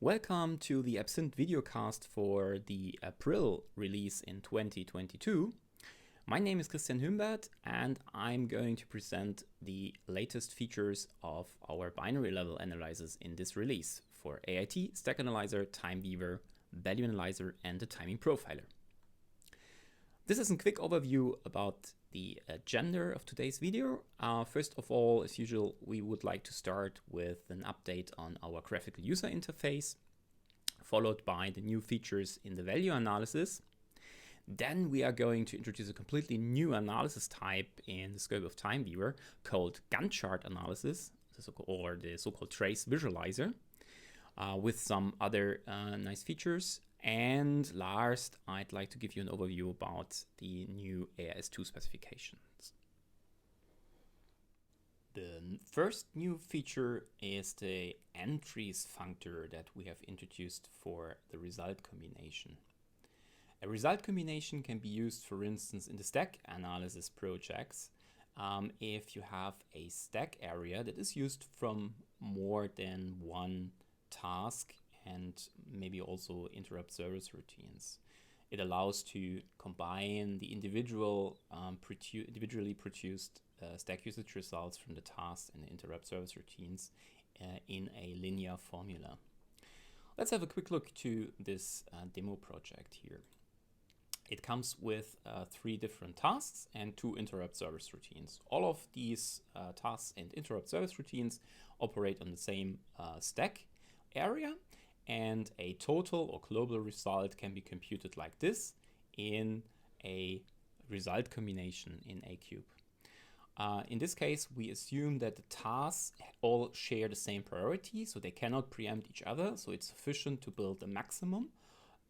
Welcome to the AbsInt videocast for the April release in 2022. My name is Christian Humbert and I'm going to present the latest features of our binary level analyzers in this release for aiT, StackAnalyzer, TimeWeaver, ValueAnalyzer and the TimingProfiler. This is a quick overview about the agenda of today's video. First of all, as usual, we would like to start with an update on our graphical user interface, followed by the new features in the value analysis. Then we are going to introduce a completely new analysis type in the scope of TimeWeaver called Gantt chart analysis, or the so-called trace visualizer, with some other nice features. And last, I'd like to give you an overview about the new AIS2 specifications. The first new feature is the entries functor that we have introduced for the result combination. A result combination can be used, for instance, in the stack analysis projects if you have a stack area that is used from more than one task and maybe also interrupt service routines. It allows to combine the individually produced stack usage results from the tasks and the interrupt service routines in a linear formula. Let's have a quick look to this demo project here. It comes with 3 different tasks and 2 interrupt service routines. All of these tasks and interrupt service routines operate on the same stack area, and a total or global result can be computed like this in a result combination in ACube. In this case, we assume that the tasks all share the same priority, so they cannot preempt each other. So it's sufficient to build a maximum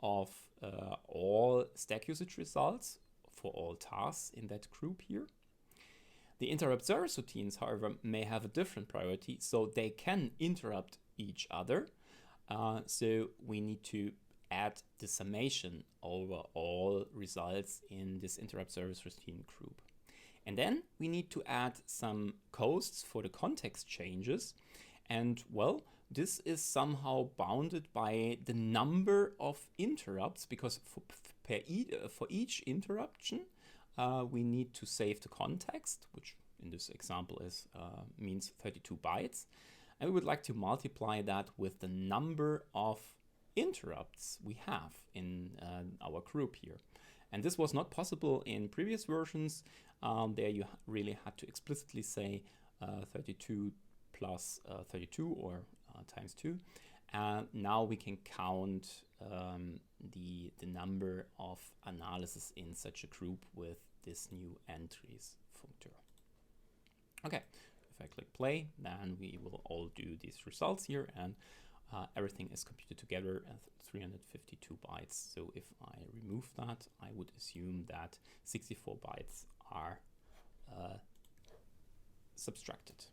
of all stack usage results for all tasks in that group here. The interrupt service routines, however, may have a different priority, so they can interrupt each other. So we need to add the summation over all results in this interrupt service routine group. And then we need to add some costs for the context changes. And well, this is somehow bounded by the number of interrupts, because for each interruption, we need to save the context, which in this example means 32 bytes. And we would like to multiply that with the number of interrupts we have in our group here. And this was not possible in previous versions. There you really had to explicitly say 32 plus 32 or times 2. And now we can count the number of analysis in such a group with this new entries functor. Okay. If I click play, then we will all do these results here, and everything is computed together at 352 bytes. So if I remove that, I would assume that 64 bytes are subtracted.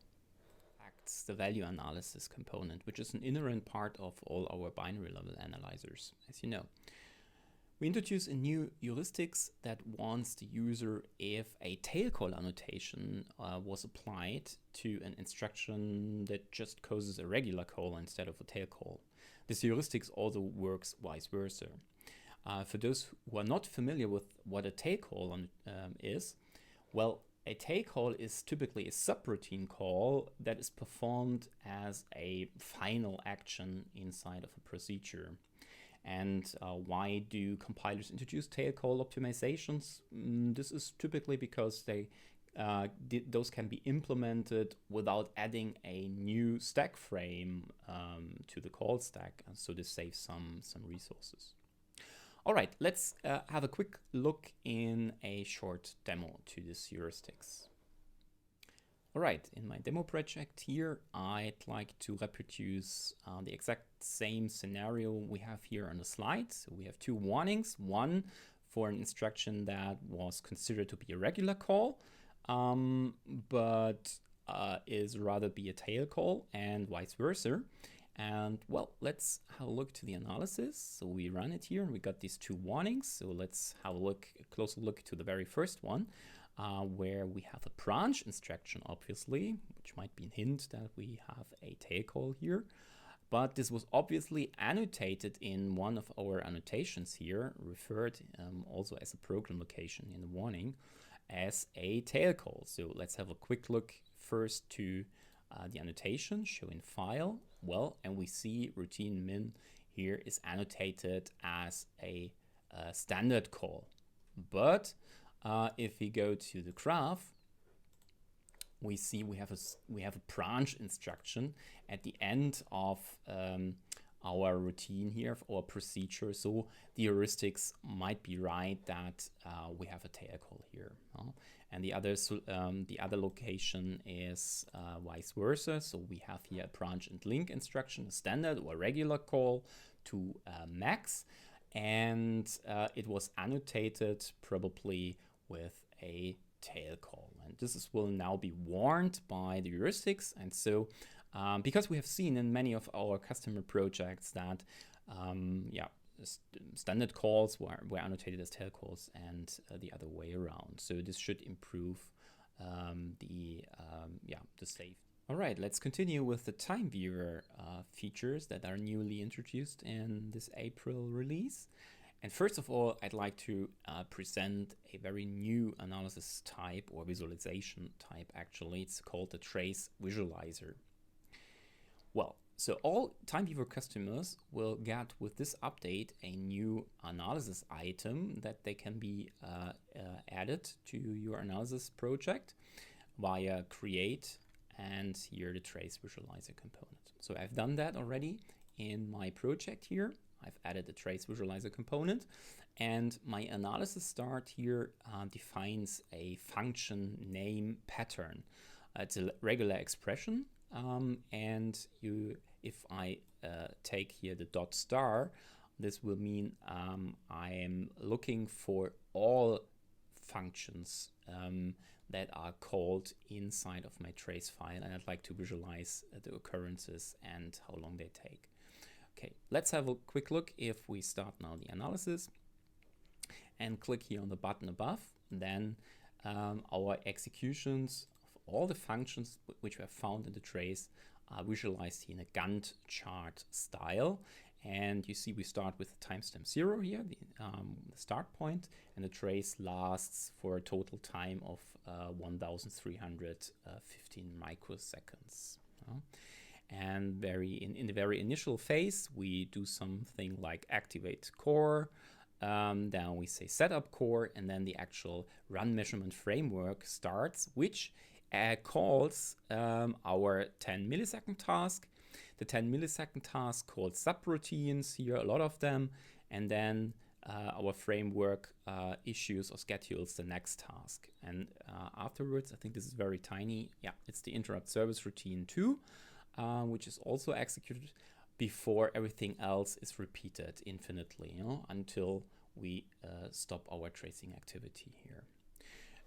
Acts the value analysis component, which is an inherent part of all our binary level analyzers, as you know. We introduce a new heuristics that warns the user if a tail call annotation was applied to an instruction that just causes a regular call instead of a tail call. This heuristics also works vice versa. For those who are not familiar with what a tail call is, well, a tail call is typically a subroutine call that is performed as a final action inside of a procedure. And why do compilers introduce tail call optimizations? This is typically because those can be implemented without adding a new stack frame to the call stack, and so this saves some resources. All right, let's have a quick look in a short demo to this heuristics. All right, in my demo project here, I'd like to reproduce the exact same scenario we have here on the slide. So we have 2 warnings, one for an instruction that was considered to be a regular call, but is rather be a tail call, and vice versa. And well, let's have a look to the analysis. So we run it here and we got these 2 warnings. So let's have a closer look to the very first one. Where we have a branch instruction, obviously, which might be a hint that we have a tail call here. but this was obviously annotated in one of our annotations here, referred also as a program location in the warning, as a tail call. So let's have a quick look first to the annotation, show in file. Well, and we see routine min here is annotated as a standard call. But if we go to the graph, we see we have a branch instruction at the end of our routine here, our procedure. So the heuristics might be right that we have a tail call here. And the other location is vice versa. So we have here a branch and link instruction, a standard or regular call to max, and it was annotated probably with a tail call, and this will now be warned by the heuristics. And so because we have seen in many of our customer projects that standard calls were annotated as tail calls and the other way around. So this should improve the safety. All right, let's continue with the TimeWeaver features that are newly introduced in this April release. And first of all, I'd like to present a very new analysis type, or visualization type actually. It's called the trace visualizer. Well, so all TimeWeaver customers will get with this update a new analysis item that they can be added to your analysis project via create and here the trace visualizer component. So I've done that already in my project here. I've added the trace visualizer component, and my analysis start here defines a function name pattern. It's a regular expression, and if I take here the dot star, this will mean I am looking for all functions that are called inside of my trace file, and I'd like to visualize the occurrences and how long they take. Okay, let's have a quick look. If we start now the analysis and click here on the button above, then our executions of all the functions which were found in the trace are visualized in a Gantt chart style. And you see we start with timestamp 0 here, the start point, and the trace lasts for a total time of 1,315 microseconds. And in the very initial phase, we do something like activate core, then we say setup core, and then the actual run measurement framework starts, which calls our 10 millisecond task. The 10 millisecond task called subroutines here, a lot of them, and then our framework issues or schedules the next task. And afterwards, I think this is very tiny. Yeah, it's the interrupt service routine 2. Which is also executed before everything else is repeated infinitely, until we stop our tracing activity here.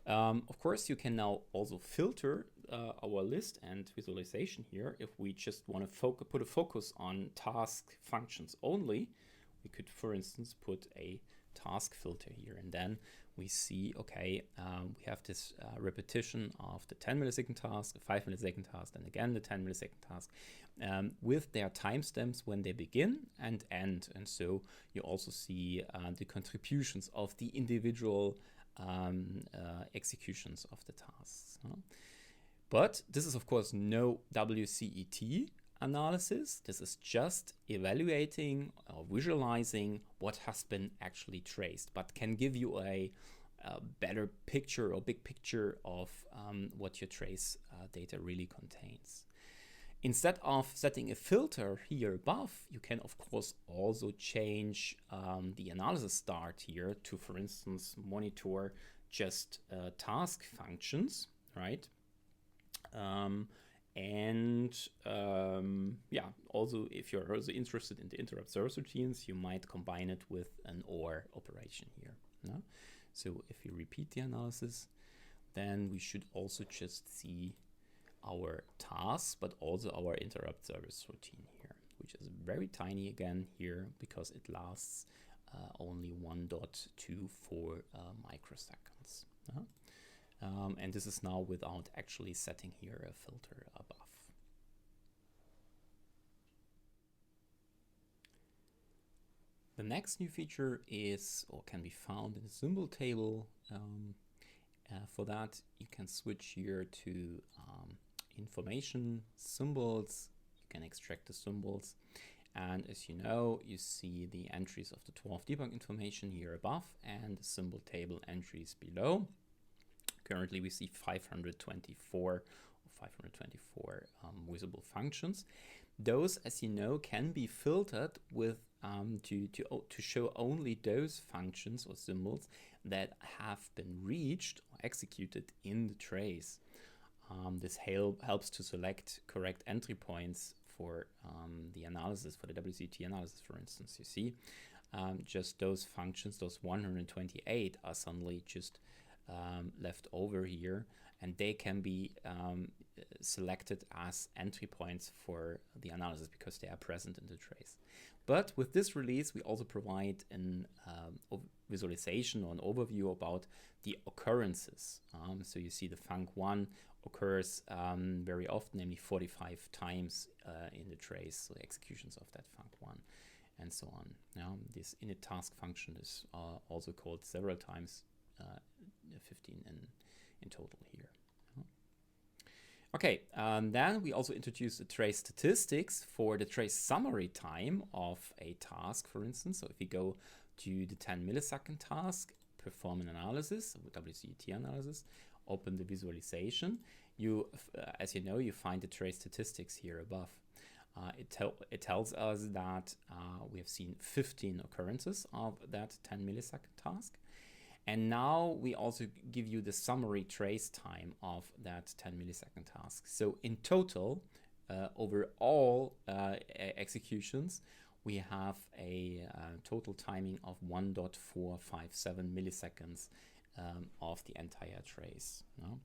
Of course, you can now also filter our list and visualization here. If we just want to put a focus on task functions only, we could, for instance, put a task filter here, and then we see, okay, we have this repetition of the 10 millisecond task, the 5 millisecond task, and again the 10 millisecond task with their timestamps when they begin and end. And so you also see the contributions of the individual executions of the tasks. But this is, of course, no WCET analysis. This is just evaluating or visualizing what has been actually traced, but can give you a better picture or big picture of what your trace data really contains. Instead of setting a filter here above, you can of course also change the analysis start here to, for instance, monitor just task functions, right? Also if you're also interested in the interrupt service routines, you might combine it with an OR operation here. No? So if you repeat the analysis, then we should also just see our tasks, but also our interrupt service routine here, which is very tiny again here because it lasts only 1.24 microseconds. And this is now without actually setting here a filter above. The next new feature is, or can be found in the symbol table. For that, you can switch here to information, symbols. You can extract the symbols. And as you know, you see the entries of the 12 debug information here above and the symbol table entries below. Currently, we see 524 visible functions. Those, as you know, can be filtered with to show only those functions or symbols that have been reached or executed in the trace. This helps to select correct entry points for the analysis, for the WCT analysis, for instance. You see, just those functions, those 128 are suddenly just left over here, and they can be selected as entry points for the analysis because they are present in the trace. But with this release, we also provide an visualization or an overview about the occurrences. So you see the func1 occurs very often, namely 45 times in the trace, so the executions of that func1 and so on. Now, this init task function is also called several times, 15 in total here. Okay, then we also introduced the trace statistics for the trace summary time of a task, for instance. So if we go to the 10 millisecond task, perform an analysis, WCT analysis, open the visualization, as you know, you find the trace statistics here above. It tells us that we have seen 15 occurrences of that 10 millisecond task. And now we also give you the summary trace time of that 10 millisecond task. So in total, over all executions, we have a total timing of 1.457 milliseconds of the entire trace. No?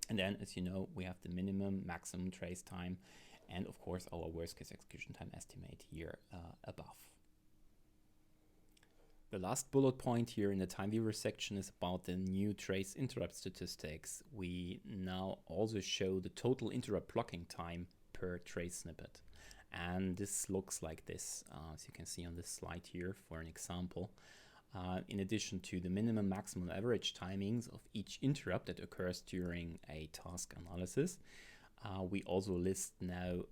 And then, as you know, we have the minimum, maximum trace time, and of course our worst case execution time estimate here above. The last bullet point here in the TimeWeaver section is about the new trace interrupt statistics. We now also show the total interrupt blocking time per trace snippet. And this looks like this, as you can see on this slide here for an example. In addition to the minimum, maximum, average timings of each interrupt that occurs during a task analysis, we also list now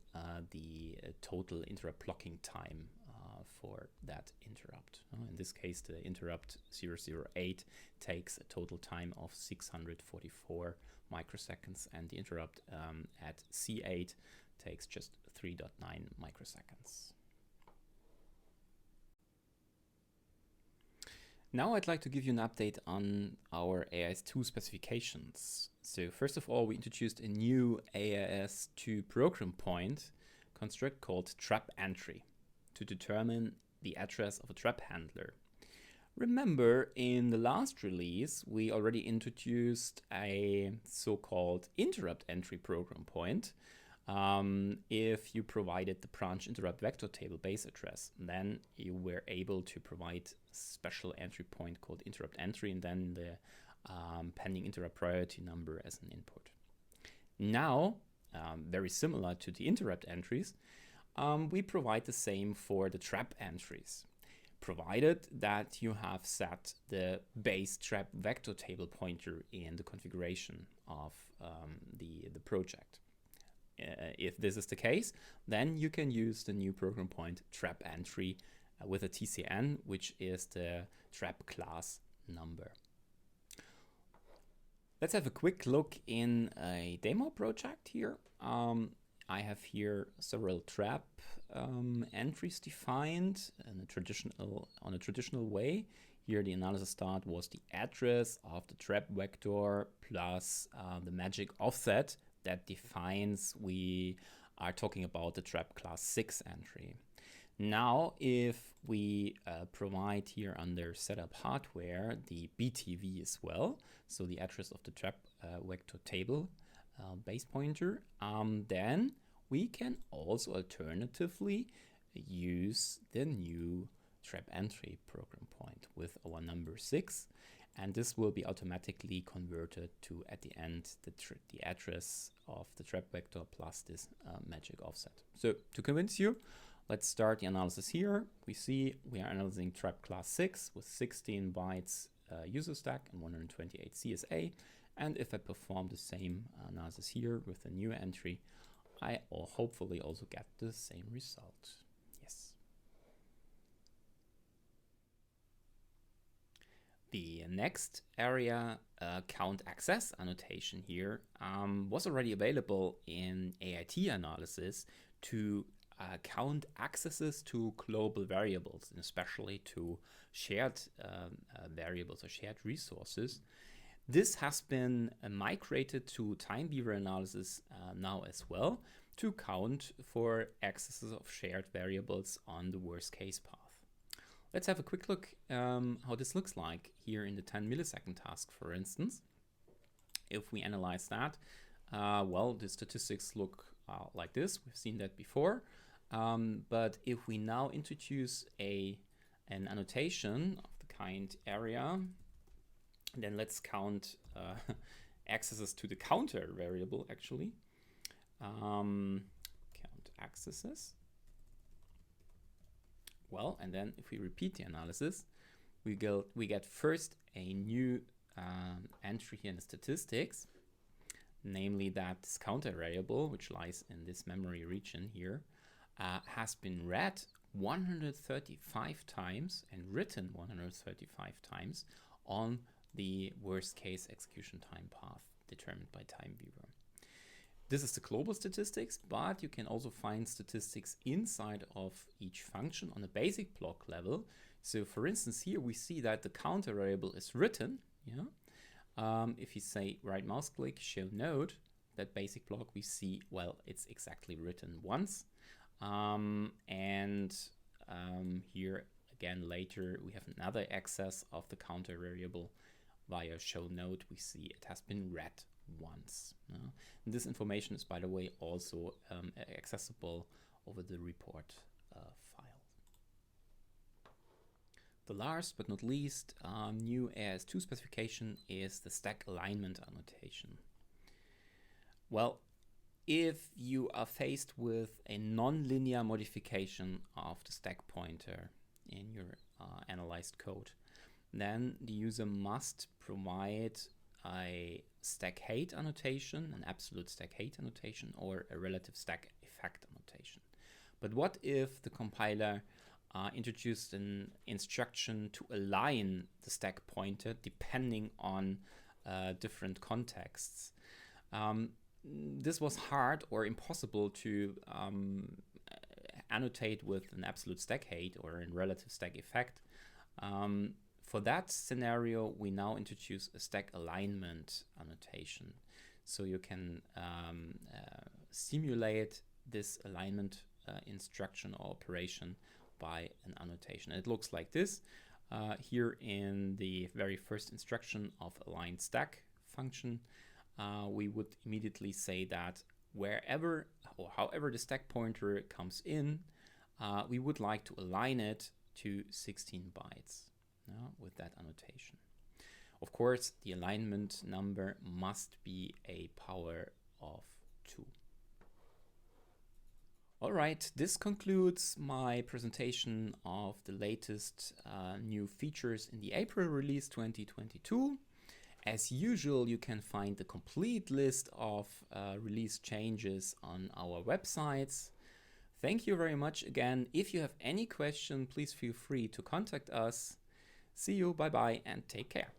the total interrupt blocking time for that interrupt. In this case, the interrupt 008 takes a total time of 644 microseconds, and the interrupt at C8 takes just 3.9 microseconds. Now I'd like to give you an update on our AIS2 specifications. So first of all, we introduced a new AIS2 program point construct called trap entry to determine the address of a trap handler. Remember, in the last release, we already introduced a so-called interrupt entry program point. If you provided the branch interrupt vector table base address, then you were able to provide a special entry point called interrupt entry and then the pending interrupt priority number as an input. Now, very similar to the interrupt entries, we provide the same for the trap entries, provided that you have set the base trap vector table pointer in the configuration of the project. If this is the case, then you can use the new program point trap entry with a TCN, which is the trap class number. Let's have a quick look in a demo project here. I have here several trap entries defined in on a traditional way. Here the analysis start was the address of the trap vector plus the magic offset that defines we are talking about the trap class 6 entry. Now, if we provide here under setup hardware the BTV as well, so the address of the trap vector table base pointer, then we can also alternatively use the new trap entry program point with our number 6, and this will be automatically converted to, at the end, the address of the trap vector plus this magic offset. So to convince you, Let's start the analysis here. We see we are analyzing trap class 6 with 16 bytes user stack and 128 CSA. And if I perform the same analysis here with a new entry, I will hopefully also get the same result. Yes. The next area, count access annotation here, was already available in AIT analysis to count accesses to global variables, and especially to shared variables or shared resources. This has been migrated to TimeWeaver analysis now as well to count for accesses of shared variables on the worst case path. Let's have a quick look how this looks like here in the 10 millisecond task, for instance. If we analyze that, well, the statistics look like this. We've seen that before. But if we now introduce an annotation of the kind area, then let's count accesses to the counter variable, actually. Count accesses. Well, and then if we repeat the analysis, we get first a new entry here in the statistics, namely that this counter variable, which lies in this memory region here, has been read 135 times and written 135 times on the worst case execution time path determined by TimeWeaver. This is the global statistics, but you can also find statistics inside of each function on a basic block level. So for instance, here we see that the counter variable is written. Yeah. If you say right mouse click, show node, that basic block, we see, well, it's exactly written once. Here again later we have another access of the counter variable via show node. We see it has been read once. And this information is, by the way, also accessible over the report file. The last but not least new AS2 specification is the stack alignment annotation. Well, if you are faced with a non-linear modification of the stack pointer in your analyzed code, then the user must provide a stack height annotation, an absolute stack height annotation, or a relative stack effect annotation. But what if the compiler introduced an instruction to align the stack pointer depending on different contexts? This was hard or impossible to annotate with an absolute stack height or a relative stack effect. For that scenario, we now introduce a stack alignment annotation. So you can simulate this alignment instruction or operation by an annotation. It looks like this. Here in the very first instruction of align stack function, we would immediately say that wherever or however the stack pointer comes in, we would like to align it to 16 bytes. With that annotation. Of course, the alignment number must be a power of 2. All right, this concludes my presentation of the latest new features in the April release 2022. As usual, you can find the complete list of release changes on our websites. Thank you very much again. If you have any question, please feel free to contact us. See you, bye-bye, and take care.